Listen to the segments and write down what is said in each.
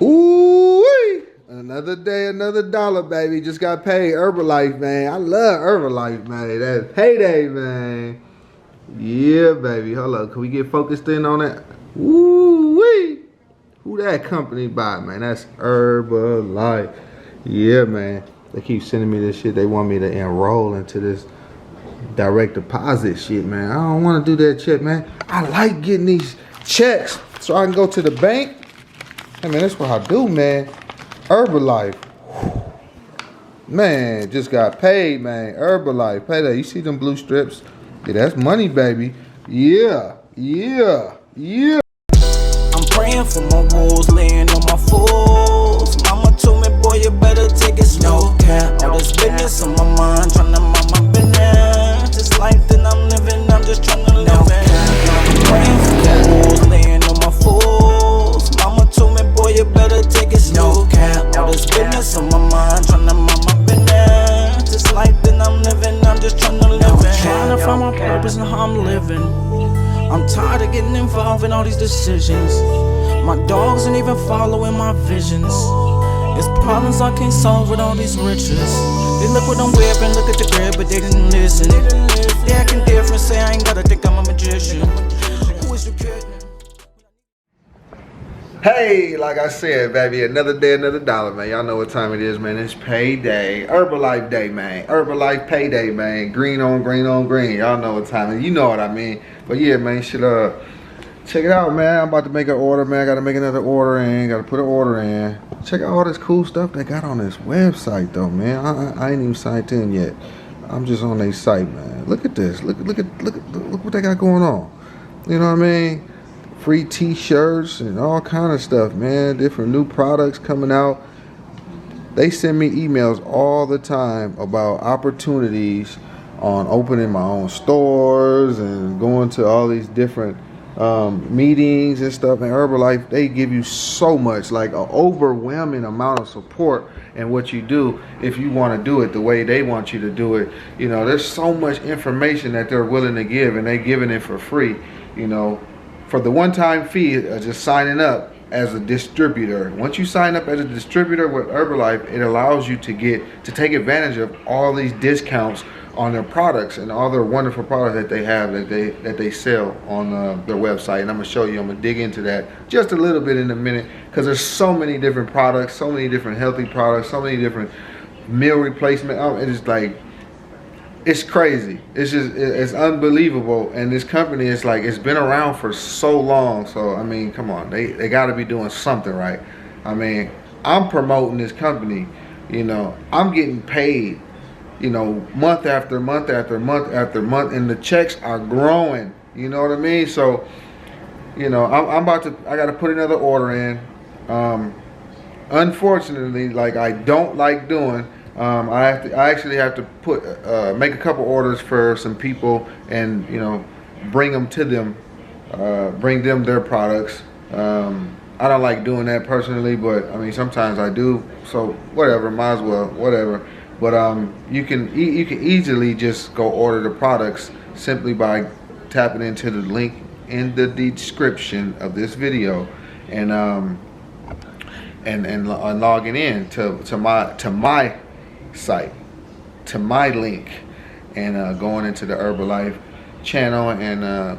Ooh, another day, another dollar, baby. Just got paid. Herbalife, man. I love Herbalife, man. That's payday, man. Yeah, baby. Hold up. Can we get focused in on that? Ooh, who that company by, man? That's Herbalife. Yeah, man. They keep sending me this shit. They want me to enroll into this direct deposit shit, man. I don't want to do that shit, man. I like getting these checks so I can go to the bank. Hey, man, that's what I do, man. Herbalife. Man, just got paid, man. Herbalife. Payday. You see them blue strips? Yeah, that's money, baby. Yeah. I'm praying for my wolves, laying on my fools. Mama told me, boy, you better take it slow. All this business on my mind, tryna mind my business. This life that I'm living, I'm just tryna live it. I'm praying for my wolves, laying on my fools. Mama told me, boy, you better take it slow. All this business on my mind, tryna mind my business. This life that I'm living, I'm just tryna live it. Trying to find my purpose and how I'm living. I'm tired of getting involved in all these decisions. My dogs ain't even following my visions. It's problems I can't solve with all these riches. They look what I'm wearing, look at the crib, but they didn't listen. They acting different, say I ain't gotta think I'm a magician. Who is you kidding? Hey, like I said, baby, another day, another dollar, man. Y'all know what time it is, man. It's payday. Herbalife Day, man. Herbalife Payday, man. Green on green on green. Y'all know what time it is. You know what I mean. But yeah, man, should check it out, man. I'm about to make an order, man. I gotta make another order in. Gotta put an order in. Check out all this cool stuff they got on this website, though, man. I ain't even signed in yet. I'm just on their site, man. Look at this. Look what they got going on. You know what I mean? Free t-shirts and all kind of stuff, man. Different new products coming out. They send me emails all the time about opportunities on opening my own stores and going to all these different meetings and stuff. And Herbalife, they give you so much, like an overwhelming amount of support in what you do if you want to do it the way they want you to do it. You know, there's so much information that they're willing to give, and they're giving it for free, you know, for the one-time fee of just signing up as a distributor. Once you sign up as a distributor with Herbalife, it allows you to take advantage of all these discounts on their products and all their wonderful products that they have, that they sell on their website. And I'm gonna show you, I'm gonna dig into that just a little bit in a minute, because there's so many different products, so many different healthy products, so many different meal replacement. It's like, it's crazy. It's unbelievable. And this company is like, it's been around for so long. So I mean, come on, they got to be doing something right. I mean, I'm promoting this company. You know, I'm getting paid, you know, month after month after month after month, and the checks are growing. You know what I mean? So, you know, I got to put another order in. Unfortunately, like I don't like doing, I actually have to make a couple orders for some people, and you know, bring them to them, bring them their products. I don't like doing that personally, but I mean sometimes I do. So whatever, might as well, whatever. But you can easily just go order the products simply by tapping into the link in the description of this video, and logging in to my site, to my link, and going into the Herbalife channel and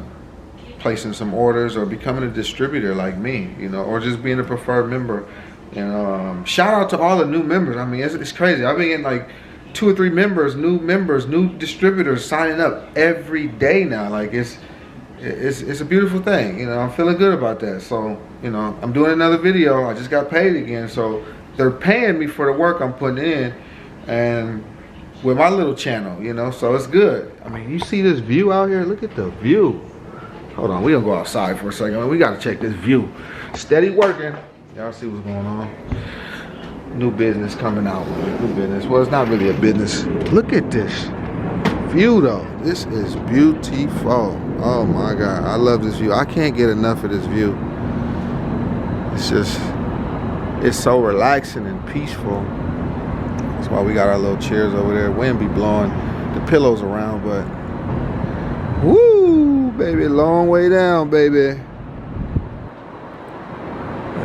placing some orders, or becoming a distributor like me, you know, or just being a preferred member. And shout out to all the new members. I mean, it's crazy. I've been getting like 2 or 3 new distributors signing up every day now. Like it's a beautiful thing. You know, I'm feeling good about that. So, you know, I'm doing another video. I just got paid again. So they're paying me for the work I'm putting in, and with my little channel, you know, so it's good. I mean, you see this view out here? Look at the view. Hold on, we gonna go outside for a second. We gotta check this view. Steady working. Y'all see what's going on? New business coming out. New business. Well, it's not really a business. Look at this view, though. This is beautiful. Oh my God, I love this view. I can't get enough of this view. It's so relaxing and peaceful. That's why we got our little chairs over there. Wind be blowing the pillows around, but woo, baby, long way down, baby.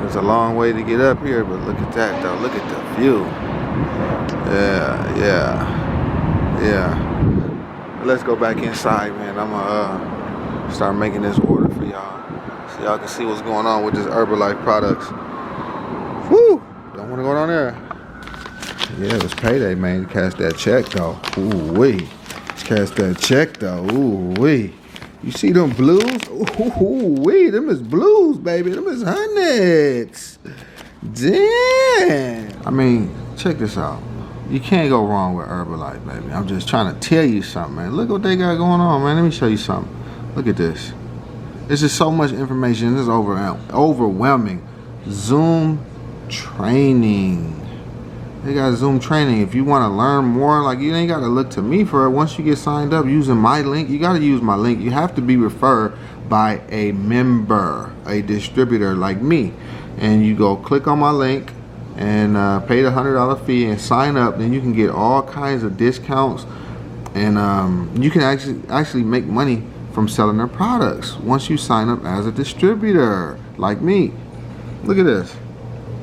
It's a long way to get up here, but look at that though. Look at the view. Yeah. Let's go back inside, man. I'm gonna start making this order for y'all, so y'all can see what's going on with this Herbalife products. Woo! Don't want to go down there. Yeah, it was payday, man. Cash that check though. Ooh wee. Cash that check though. Ooh wee. You see them blues? Ooh wee. Them is blues, baby. Them is hundreds. Damn. I mean, check this out. You can't go wrong with Herbalife, baby. I'm just trying to tell you something, man. Look what they got going on, man. Let me show you something. Look at this. This is so much information. This is overwhelming. Zoom training. They got Zoom training. If you want to learn more, like, you ain't got to look to me for it. Once you get signed up using my link, you got to use my link. You have to be referred by a member, a distributor like me. And you go click on my link and pay the $100 fee and sign up. Then you can get all kinds of discounts, and you can actually make money from selling their products once you sign up as a distributor like me. Look at this.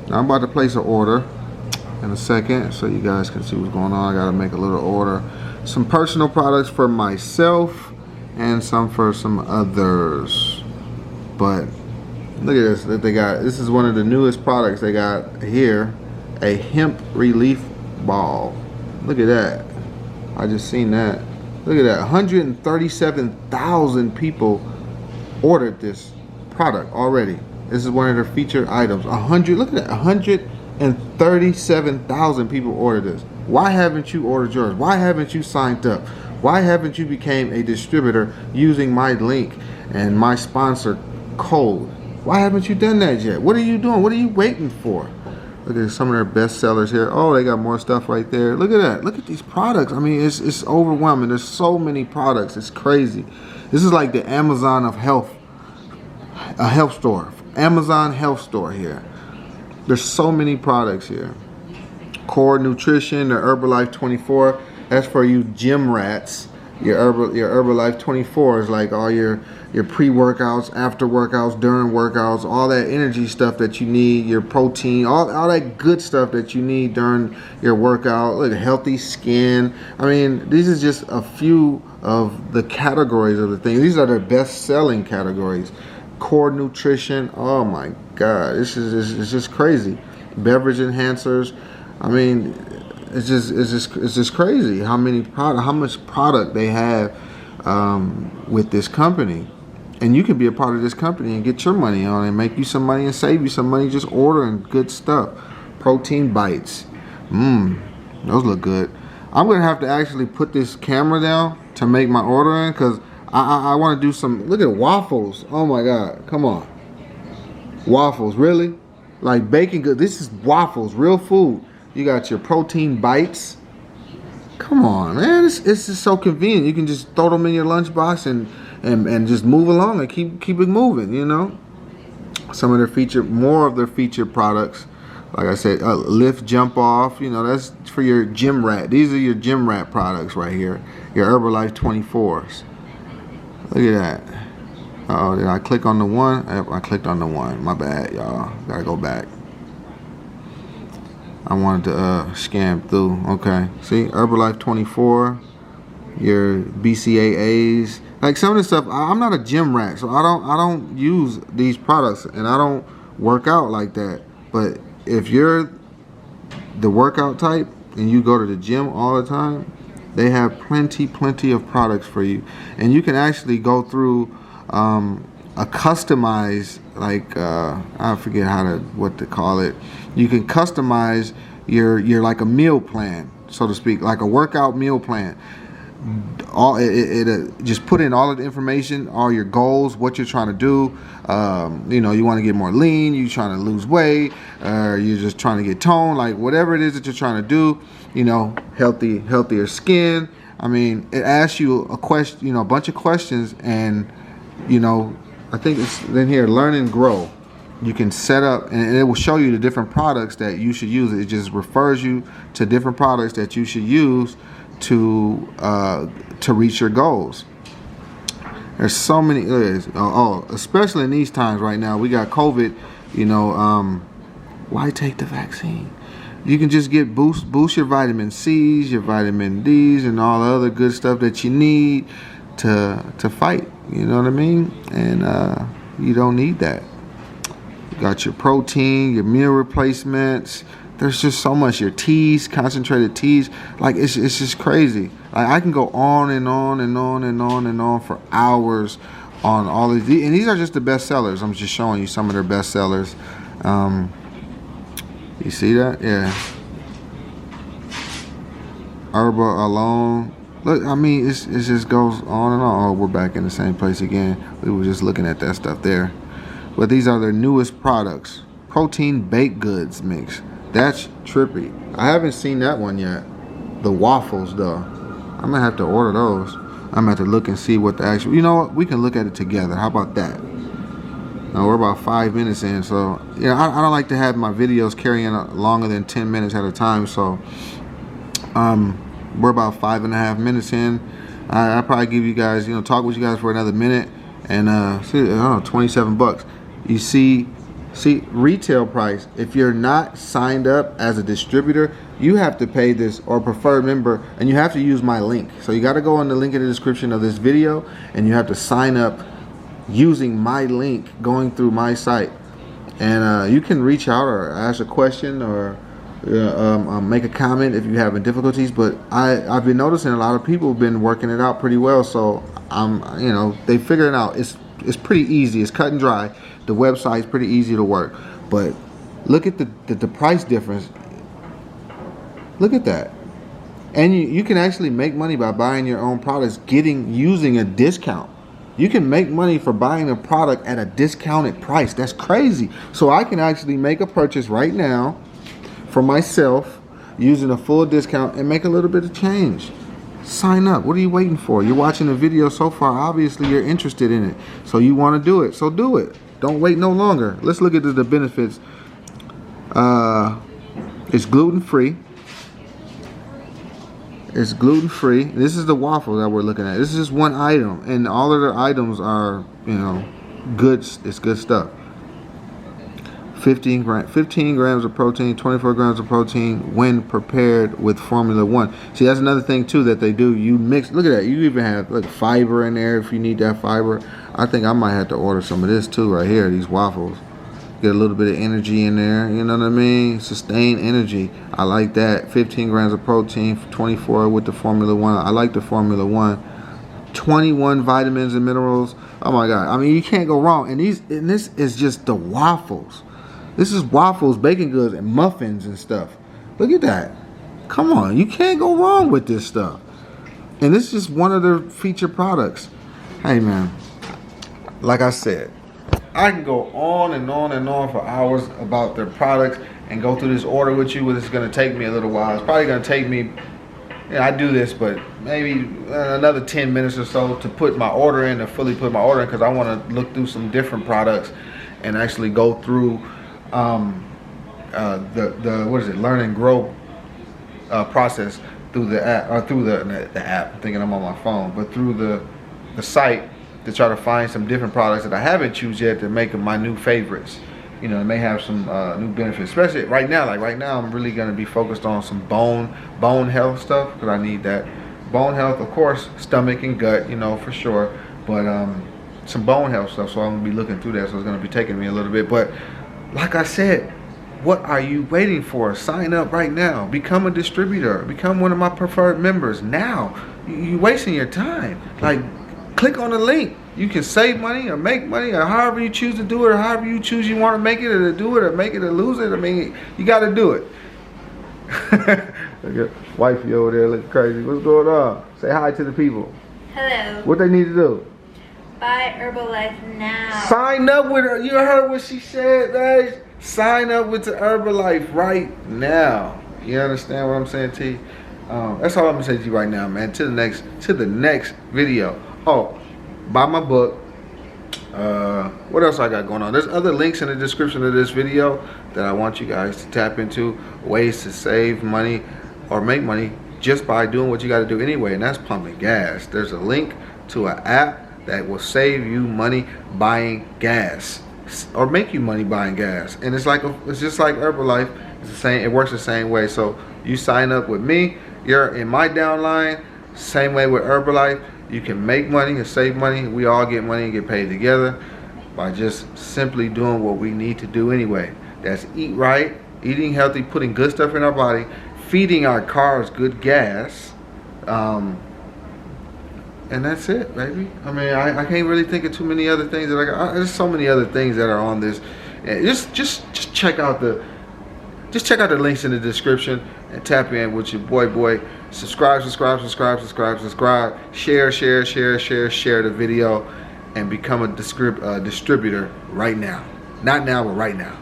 Now I'm about to place an order in a second so you guys can see what's going on. I gotta make a little order. Some personal products for myself and some for some others. But look at this that they got. This is one of the newest products they got here, a hemp relief ball. Look at that. I just seen that. Look at that. 137,000 people ordered this product already. This is one of their featured items. Look at that. 137,000 people ordered this. Why haven't you ordered yours? Why haven't you signed up? Why haven't you became a distributor using my link and my sponsor code? Why haven't you done that yet? What are you doing? What are you waiting for? Look at some of their best sellers here. Oh, they got more stuff right there. Look at that. Look at these products. I mean, it's overwhelming. There's so many products. It's crazy. This is like the Amazon of health, a health store. Amazon health store here. There's so many products here. Core Nutrition, the Herbalife 24. That's for you gym rats. Your Herbalife 24 is like all your pre-workouts, after workouts, during workouts, all that energy stuff that you need, your protein, all that good stuff that you need during your workout. Look, healthy skin. I mean, these is just a few of the categories of the things. These are their best-selling categories. Core Nutrition. Oh my God, it's just crazy. Beverage enhancers. I mean, it's just crazy how much product they have with this company. And you can be a part of this company and get your money on it and make you some money and save you some money just ordering good stuff. Protein bites. Those look good. I'm gonna have to actually put this camera down to make my ordering, because I want to do some. Look at waffles. Oh my God, come on. Waffles, really? Like baking good. This is waffles, real food. You got your protein bites. Come on, man. It's just so convenient. You can just throw them in your lunchbox and just move along and keep it moving, you know. Some of their more of their featured products. Like I said, lift, jump off. You know, that's for your gym rat. These are your gym rat products right here. Your Herbalife 24s. Look at that. Uh-oh, did I click on the one? I clicked on the one. My bad, y'all. Gotta go back. I wanted to scan through. Okay. See, Herbalife 24, your BCAAs. Like some of this stuff, I'm not a gym rat, so I don't use these products, and I don't work out like that. But if you're the workout type and you go to the gym all the time, they have plenty of products for you, and you can actually go through a customized, like I forget what to call it. You can customize your like a meal plan, so to speak, like a workout meal plan. Just put in all of the information, all your goals, what you're trying to do. You know, you want to get more lean, you're trying to lose weight, or you're just trying to get toned, like whatever it is that you're trying to do. You know, healthier skin. I mean, it asks you a question, you know, a bunch of questions, and you know, I think it's in here, learn and grow. You can set up, and it will show you the different products that you should use. It just refers you to different products that you should use to reach your goals. There's so many. Especially in these times right now, we got COVID Why take the vaccine? You can just get boost your vitamin C's, your vitamin D's, and all the other good stuff that you need to fight. You know what I mean? And you don't need that. You got your protein, your meal replacements. There's just so much. Your teas, concentrated teas. Like it's just crazy. Like I can go on and on and on and on and on for hours on all of these. And these are just the best sellers. I'm just showing you some of their best sellers. You see that? Yeah. Herba alone. Look, I mean, it just goes on and on. Oh, we're back in the same place again. We were just looking at that stuff there. But these are their newest products. Protein baked goods mix. That's trippy. I haven't seen that one yet. The waffles, though. I'm going to have to order those. I'm going to have to look and see what the actual... You know what? We can look at it together. How about that? Now, we're about 5 minutes in, so... Yeah, I don't like to have my videos carrying longer than 10 minutes at a time, so... We're about 5.5 minutes in. I'll probably give you guys, talk with you guys for another minute. And, see, I don't know, 27 bucks. You see, retail price. If you're not signed up as a distributor, you have to pay this, or preferred member, and you have to use my link. So you got to go on the link in the description of this video, and you have to sign up using my link, going through my site. And you can reach out or ask a question or make a comment if you're having difficulties. But I've been noticing a lot of people have been working it out pretty well. So they figured it out. It's pretty easy. It's cut and dry. The website's pretty easy to work. But look at the price difference. Look at that. And you can actually make money by buying your own products, using a discount. You can make money for buying a product at a discounted price. That's crazy. So I can actually make a purchase right now for myself using a full discount and make a little bit of change. Sign up. What are you waiting for? You're watching the video so far. Obviously, you're interested in it. So you want to do it. So do it. Don't wait no longer. Let's look at the benefits. It's gluten-free. It's gluten-free. This is the waffle that we're looking at. This is just one item. And all of the items are, good. It's good stuff. 15 grams of protein, 24 grams of protein when prepared with Formula 1. See, that's another thing too that they do. You mix, look at that. You even have like fiber in there if you need that fiber. I think I might have to order some of this too right here, these waffles. Get a little bit of energy in there, you know what I mean? Sustain energy. I like that. 15 grams of protein, 24 with the Formula 1. I like the Formula 1. 21 vitamins and minerals. Oh my God. I mean, you can't go wrong. And this is just the waffles. This is waffles, bacon goods, and muffins and stuff. Look at that. Come on, you can't go wrong with this stuff. And this is just one of their featured products. Hey man, like I said, I can go on and on and on for hours about their products and go through this order with you, but it's gonna take me a little while. It's probably gonna take me, I do this, but maybe another 10 minutes or so to put my order in, to fully put my order in, because I wanna look through some different products and actually go through what is it, learn and grow process through the app, or through the app. I'm thinking I'm on my phone, but through the site to try to find some different products that I haven't choose yet to make them my new favorites. It may have some new benefits, especially right now. Like right now, I'm really going to be focused on some bone health stuff, because I need that. Bone health, of course, stomach and gut, for sure, but some bone health stuff. So I'm going to be looking through that. So it's going to be taking me a little bit, but like I said, what are you waiting for? Sign up right now. Become a distributor. Become one of my preferred members now. You're wasting your time. Like, click on the link. You can save money or make money, or however you choose to do it, or however you choose you want to make it, or to do it, or make it, or lose it. I mean, you got to do it. Look at wifey over there looking crazy. What's going on? Say hi to the people. Hello. What they need to do? Buy Herbalife now. Sign up with her. You heard what she said, guys. Sign up with the Herbalife right now. You understand what I'm saying to you? That's all I'm gonna say to you right now, man. To the next video. Oh, buy my book. What else I got going on? There's other links in the description of this video that I want you guys to tap into. Ways to save money or make money just by doing what you got to do anyway, and that's pumping gas. There's a link to an app that will save you money buying gas. or make you money buying gas. And it's just like Herbalife. It's the same. It works the same way. So you sign up with me, you're in my downline. Same way with Herbalife. You can make money and save money. We all get money and get paid together by just simply doing what we need to do anyway. That's eat right, eating healthy, putting good stuff in our body, feeding our cars good gas. And that's it, baby. I mean, I can't really think of too many other things that I got. There's so many other things that are on this. And just check out the links in the description and tap in with your boy. Subscribe. Share the video and become a distributor right now. Not now, but right now.